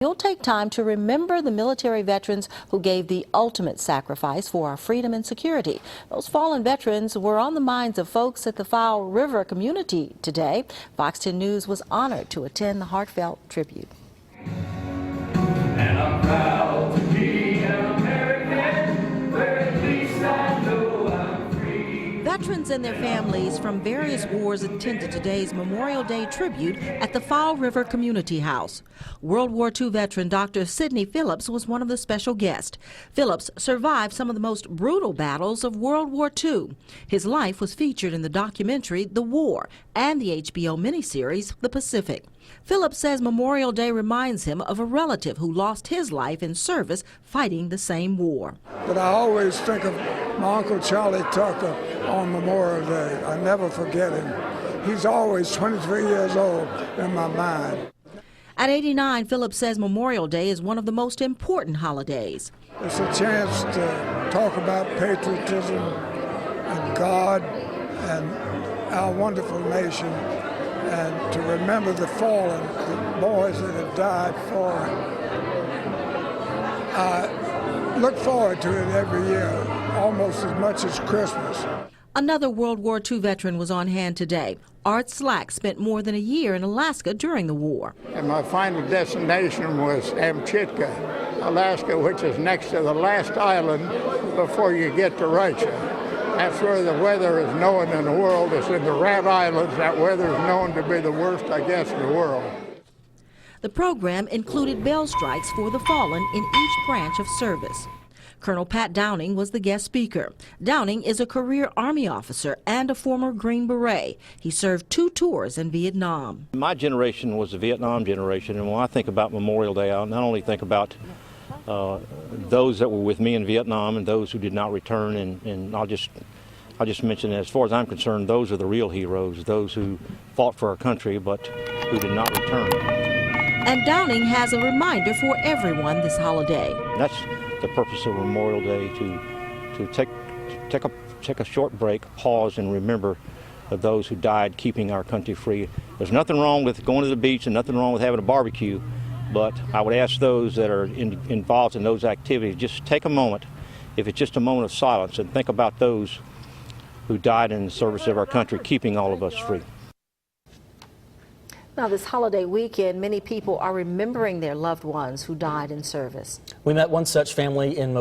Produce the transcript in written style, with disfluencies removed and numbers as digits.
You'll take time to remember the military veterans who gave the ultimate sacrifice for our freedom and security. Those fallen veterans were on the minds of folks at the Fowl River community today. Fox 10 News was honored to attend the heartfelt tribute. And I'm proud to be an American, where at least I know I'm free. Veterans and their families from various wars attended today's Memorial Day tribute at the Fowl River Community House. World War II veteran Dr. Sidney Phillips was one of the special guests. Phillips survived some of the most brutal battles of World War II. His life was featured in the documentary The War and the HBO miniseries The Pacific. Phillips says Memorial Day reminds him of a relative who lost his life in service fighting the same war. But I always think of my Uncle Charlie Tucker on Memorial Day. I never forget him. He's always 23 years old in my mind. At 89, Phillips says Memorial Day is one of the most important holidays. It's a chance to talk about patriotism and God and our wonderful nation, and to remember the fallen, the boys that have died for it. I look forward to it every year, almost as much as Christmas. Another World War II veteran was on hand today. Art Slack spent more than a year in Alaska during the war. And my final destination was Amchitka, Alaska, which is next to the last island before you get to Russia. That's where the weather is known in the world. It's in the Rat Islands. That weather is known to be the worst, I guess, in the world. The program included bell strikes for the fallen in each branch of service. Colonel Pat Downing was the guest speaker. Downing is a career Army officer and a former Green Beret. He served 2 tours in Vietnam. My generation was the Vietnam generation, and when I think about Memorial Day, I not only think about those that were with me in Vietnam and those who did not return, and I'll just mention that as far as I'm concerned, those are the real heroes, those who fought for our country but who did not return. And Downing has a reminder for everyone this holiday. That's the purpose of Memorial Day, to take a short break, pause, and remember of those who died keeping our country free. There's nothing wrong with going to the beach and nothing wrong with having a barbecue, but I would ask those that are involved in those activities, just take a moment, if it's just a moment of silence, and think about those who died in the service of our country, keeping all of us free. Now, this holiday weekend, many people are remembering their loved ones who died in service. We met one such family in